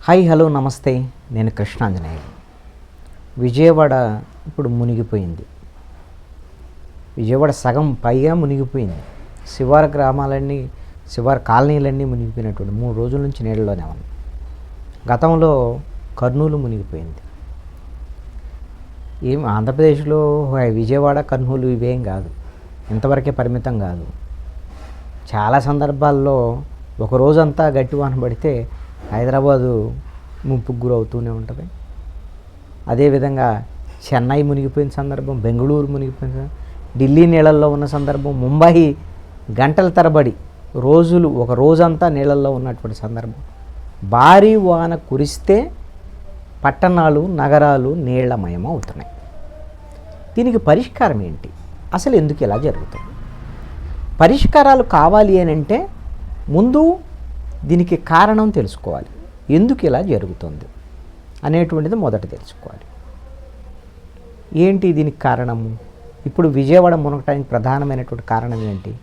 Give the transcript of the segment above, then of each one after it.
Hi hello నమస్తే, నేను కృష్ణాంజనేయులు. విజయవాడ ఇప్పుడు మునిగిపోయింది. విజయవాడ సగం పైగా మునిగిపోయింది. శివారు గ్రామాలన్నీ, శివారు కాలనీలన్నీ మునిగిపోయినటువంటి 3 రోజుల నుంచి నీళ్ళలోనే ఉన్నాయి. గతంలో కర్నూలు మునిగిపోయింది. ఏం ఆంధ్రప్రదేశ్లో విజయవాడ కర్నూలు ఇవేం కాదు, ఇంతవరకే పరిమితం కాదు. చాలా సందర్భాల్లో ఒక రోజంతా గట్టి వాన పడితే హైదరాబాదు ముంపుకు గురవుతూనే ఉంటుంది. అదేవిధంగా చెన్నై మునిగిపోయిన సందర్భం, బెంగళూరు మునిగిపోయిన, ఢిల్లీ నీళ్ళల్లో ఉన్న సందర్భం, ముంబై గంటల తరబడి ఒక రోజంతా నీళ్ళల్లో ఉన్నటువంటి సందర్భం. భారీ వాన కురిస్తే పట్టణాలు, నగరాలు నీళ్లమయం అవుతున్నాయి. దీనికి పరిష్కారం ఏంటి? అసలు ఎందుకు ఇలా జరుగుతుంది? పరిష్కారాలు కావాలి అని అంటే ముందు దీనికి కారణం తెలుసుకోవాలి. ఎందుకు ఇలా జరుగుతుంది అనేటువంటిది మొదట తెలుసుకోవాలి. ఏంటి దీనికి కారణము? ఇప్పుడు విజయవాడ మునగటానికి ప్రధానమైనటువంటి కారణం ఏంటి?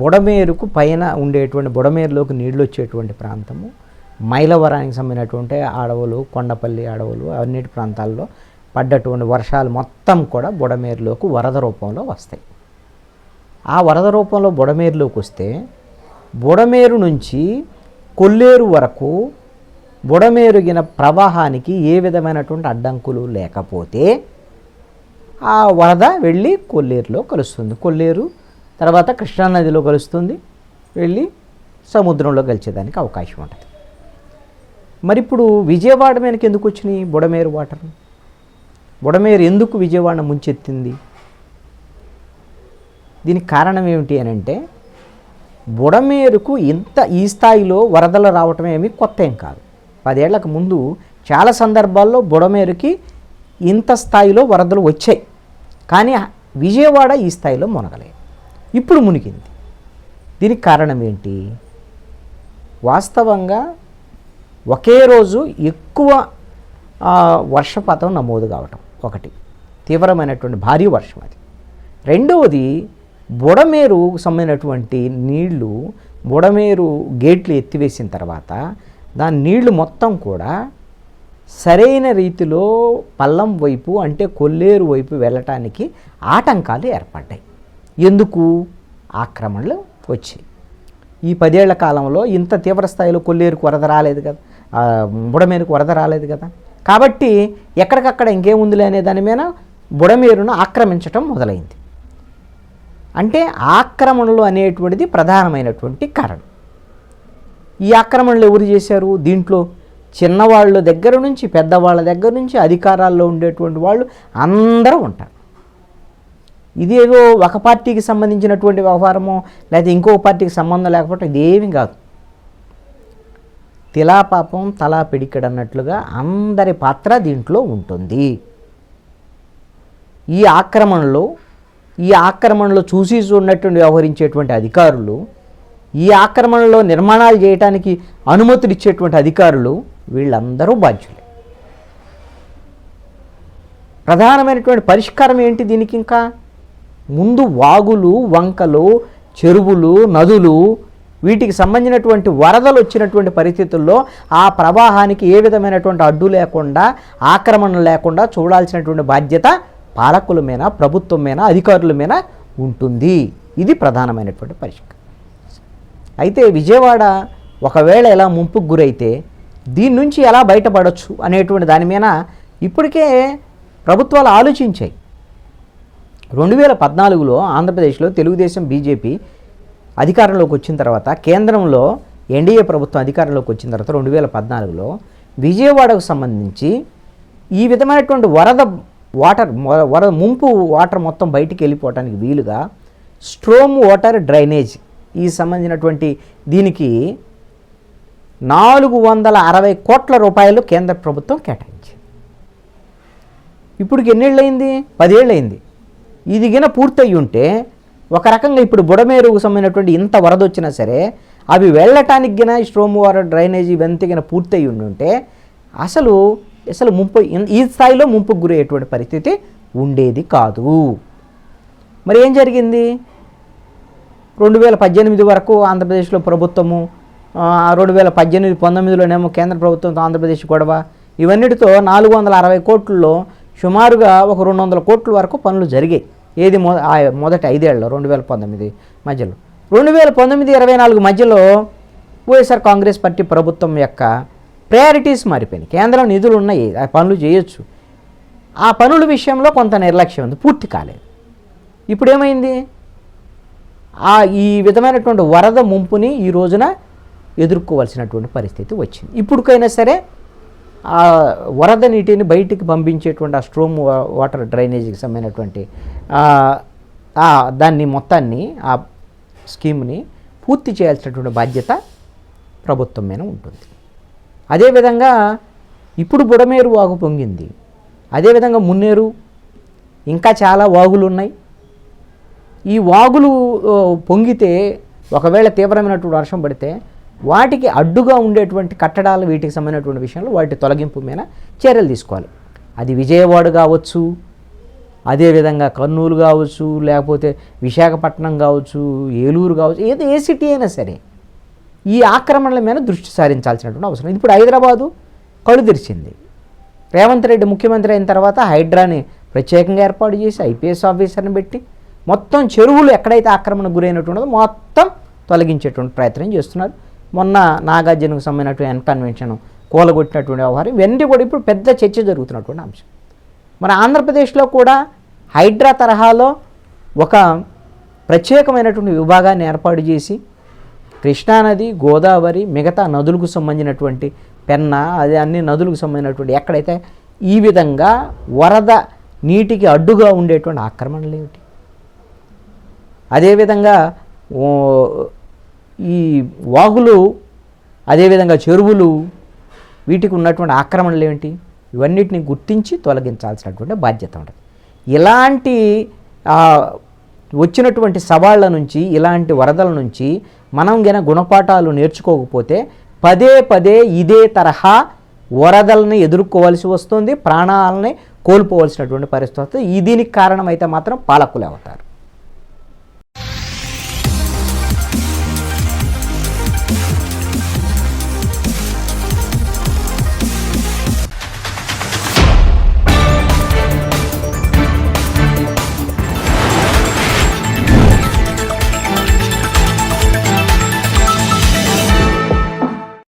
బుడమేరుకు పైన ఉండేటువంటి బుడమేరులోకి నీళ్ళు వచ్చేటువంటి ప్రాంతము, మైలవరానికి సంబంధించినటువంటి అడవులు, కొండపల్లి అడవులు, అన్నిటి ప్రాంతాల్లో పడ్డటువంటి వర్షాలు మొత్తం కూడా బుడమేరులోకి వరద రూపంలో వస్తాయి. ఆ వరద రూపంలో బుడమేరులోకి వస్తే బుడమేరు నుంచి కొల్లేరు వరకు బుడమేరుగిన ప్రవాహానికి ఏ విధమైనటువంటి అడ్డంకులు లేకపోతే ఆ వరద వెళ్ళి కొల్లేరులో కలుస్తుంది. కొల్లేరు తర్వాత కృష్ణానదిలో కలుస్తుంది, వెళ్ళి సముద్రంలో కలిసేదానికి అవకాశం ఉంటుంది. మరి ఇప్పుడు విజయవాడ మీదకి ఎందుకు వచ్చినాయి బుడమేరు వాటర్? బుడమేరు ఎందుకు విజయవాడ ముంచెత్తింది? దీనికి కారణం ఏమిటి అని అంటే, బుడమేరుకు ఈ స్థాయిలో వరదలు రావటం ఏమీ కొత్త ఏం కాదు. 10 ఏళ్లకు ముందు చాలా సందర్భాల్లో బుడమేరుకి ఇంత స్థాయిలో వరదలు వచ్చాయి, కానీ విజయవాడ ఈ స్థాయిలో మునగలేదు. ఇప్పుడు మునిగింది. దీనికి కారణం ఏంటి? వాస్తవంగా ఒకే రోజు ఎక్కువ వర్షపాతం నమోదు కావటం ఒకటి, తీవ్రమైనటువంటి భారీ వర్షం అది. రెండవది, బుడమేరు సంబంధించినటువంటి నీళ్లు, బుడమేరు గేట్లు ఎత్తివేసిన తర్వాత దాని నీళ్లు మొత్తం కూడా సరైన రీతిలో పల్లం వైపు అంటే కొల్లేరు వైపు వెళ్ళటానికి ఆటంకాలు ఏర్పడ్డాయి. ఎందుకు? ఆక్రమణలు వచ్చాయి. ఈ 10 ఏళ్ల కాలంలో ఇంత తీవ్ర స్థాయిలో కొల్లేరుకు వరద రాలేదు కదా, బుడమేరుకు వరద రాలేదు కదా. కాబట్టి ఎక్కడికక్కడ ఇంకేముందిలే అనే దాని మీద బుడమేరును ఆక్రమించటం మొదలైంది. అంటే ఆక్రమణలు అనేటువంటిది ప్రధానమైనటువంటి కారణం. ఈ ఆక్రమణలు ఎవరు చేశారు? దీంట్లో చిన్నవాళ్ళ దగ్గర నుంచి పెద్దవాళ్ళ దగ్గర నుంచి అధికారాల్లో ఉండేటువంటి వాళ్ళు అందరూ ఉంటారు. ఇదేదో ఒక పార్టీకి సంబంధించినటువంటి వ్యవహారమో లేదా ఇంకో పార్టీకి సంబంధం లేకపోతే ఇదేమీ కాదు. తిలా పాపం తలా పిడికెడు అన్నట్లుగా అందరి పాత్ర దీంట్లో ఉంటుంది. ఈ ఆక్రమణలో చూసి చూడనటువంటి వ్యవహరించేటువంటి అధికారులు, ఈ ఆక్రమణలో నిర్మాణాలు చేయడానికి అనుమతులు ఇచ్చేటువంటి అధికారులు, వీళ్ళందరూ బాధ్యులే. ప్రధానమైనటువంటి పరిష్కారం ఏంటి దీనికి? ఇంకా ముందు వాగులు, వంకలు, చెరువులు, నదులు, వీటికి సంబంధించినటువంటి వరదలు వచ్చినటువంటి పరిస్థితుల్లో ఆ ప్రవాహానికి ఏ విధమైనటువంటి అడ్డు లేకుండా, ఆక్రమణ లేకుండా చూడాల్సినటువంటి బాధ్యత పాలకుల మీద, ప్రభుత్వం మీద, అధికారుల మీద ఉంటుంది. ఇది ప్రధానమైనటువంటి పరిష్కారం. అయితే విజయవాడ ఒకవేళ ఎలా ముంపుకు గురైతే దీని నుంచి ఎలా బయటపడవచ్చు అనేటువంటి దాని మీద ఇప్పటికే ప్రభుత్వాలు ఆలోచించాయి. 2014లో ఆంధ్రప్రదేశ్లో తెలుగుదేశం, బీజేపీ అధికారంలోకి వచ్చిన తర్వాత, కేంద్రంలో ఎన్డీఏ ప్రభుత్వం అధికారంలోకి వచ్చిన తర్వాత 2014లో విజయవాడకు సంబంధించి ఈ విధమైనటువంటి ముంపు వాటర్ మొత్తం బయటికి వెళ్ళిపోవటానికి వీలుగా స్ట్రోమ్ వాటర్ డ్రైనేజ్ ఈ సంబంధించినటువంటి దీనికి 460 కోట్ల రూపాయలు కేంద్ర ప్రభుత్వం కేటాయించింది. ఇప్పటికి ఎన్నేళ్ళయింది? 10 ఏళ్ళయింది. ఇది గిన పూర్తయి ఉంటే ఒక రకంగా ఇప్పుడు బుడమేరుకు సంబంధించినటువంటి ఇంత వరద వచ్చినా సరే అవి వెళ్ళటానికి గిన స్ట్రోమ్ వాటర్ డ్రైనేజ్ ఇవంతా గిన పూర్తయి ఉంటే అసలు ఈ స్థాయిలో ముంపుకు గురయ్యేటువంటి పరిస్థితి ఉండేది కాదు. మరి ఏం జరిగింది? 2018 వరకు ఆంధ్రప్రదేశ్లో ప్రభుత్వము 2018-19లోనేమో కేంద్ర ప్రభుత్వంతో ఆంధ్రప్రదేశ్ గొడవ, ఇవన్నిటితో 460 కోట్లలో సుమారుగా ఒక 200 కోట్ల వరకు పనులు జరిగాయి. ఏది మొదటి 5 ఏళ్ళలో 2019 మధ్యలో. 2019-24 మధ్యలో వైఎస్ఆర్ కాంగ్రెస్ పార్టీ ప్రభుత్వం యొక్క ప్రయారిటీస్ మారిపోయినాయి. కేంద్రం నిధులు ఉన్నాయి, ఆ పనులు చేయొచ్చు. ఆ పనుల విషయంలో కొంత నిర్లక్ష్యం ఉంది, పూర్తి కాలేదు. ఇప్పుడు ఏమైంది? ఈ విధమైనటువంటి వరద ముంపుని ఈ రోజున ఎదుర్కోవాల్సినటువంటి పరిస్థితి వచ్చింది. ఇప్పటికైనా సరే ఆ వరద నీటిని బయటికి పంపించేటువంటి ఆ స్ట్రోమ్ వాటర్ డ్రైనేజీకి సంబంధించినటువంటి దాన్ని మొత్తాన్ని, ఆ స్కీమ్ని పూర్తి చేయాల్సినటువంటి బాధ్యత ప్రభుత్వం మీద ఉంటుంది. అదేవిధంగా ఇప్పుడు బుడమేరు వాగు పొంగింది, అదేవిధంగా మున్నేరు, ఇంకా చాలా వాగులు ఉన్నాయి. ఈ వాగులు పొంగితే ఒకవేళ తీవ్రమైనటువంటి వర్షం పడితే వాటికి అడ్డుగా ఉండేటువంటి కట్టడాలు, వీటికి సంబంధించినటువంటి విషయంలో వాటి తొలగింపు మీద చర్యలు తీసుకోవాలి. అది విజయవాడ కావచ్చు, అదేవిధంగా కర్నూలు కావచ్చు, లేకపోతే విశాఖపట్నం కావచ్చు, ఏలూరు కావచ్చు, ఏ సిటీ అయినా సరే ఈ ఆక్రమణల మీద దృష్టి సారించాల్సినటువంటి అవసరం. ఇప్పుడు హైదరాబాదు కళ్ళు తెరిచింది. రేవంత్ రెడ్డి ముఖ్యమంత్రి అయిన తర్వాత హైడ్రాని ప్రత్యేకంగా ఏర్పాటు చేసి ఐపీఎస్ ఆఫీసర్ని పెట్టి మొత్తం చెరువులు ఎక్కడైతే ఆక్రమణకు గురైనటువంటిదో మొత్తం తొలగించేటువంటి ప్రయత్నం చేస్తున్నారు. మొన్న నాగార్జునకు సంబంధించినటువంటి ఎన్కన్వెన్షన్ కూలగొట్టినటువంటి వ్యవహారం, ఇవన్నీ కూడా ఇప్పుడు పెద్ద చర్చ జరుగుతున్నటువంటి అంశం. మన ఆంధ్రప్రదేశ్లో కూడా హైడ్రా తరహాలో ఒక ప్రత్యేకమైనటువంటి విభాగాన్ని ఏర్పాటు చేసి కృష్ణానది, గోదావరి, మిగతా నదులకు సంబంధించినటువంటి పెన్నా, అది అన్ని నదులకు సంబంధించినటువంటి ఎక్కడైతే ఈ విధంగా వరద నీటికి అడ్డుగా ఉండేటువంటి ఆక్రమణలు ఏమిటి, అదేవిధంగా ఈ వాగులు, అదేవిధంగా చెరువులు, వీటికి ఉన్నటువంటి ఆక్రమణలు ఏమిటి, ఇవన్నిటిని గుర్తించి తొలగించాల్సినటువంటి బాధ్యత ఉంటుంది. ఇలాంటి వచ్చినటువంటి సవాళ్ల నుంచి, ఇలాంటి వరదల నుంచి మనం గన గుణపాఠాలు నేర్చుకోకపోతే పదే పదే ఇదే తరహా వరదలని ఎదుర్కోవాల్సి వస్తుంది, ప్రాణాలని కోల్పోవలసినటువంటి పరిస్థితి వస్తుంది. దీనికి కారణమైతే మాత్రం పాలకులే అవుతారు.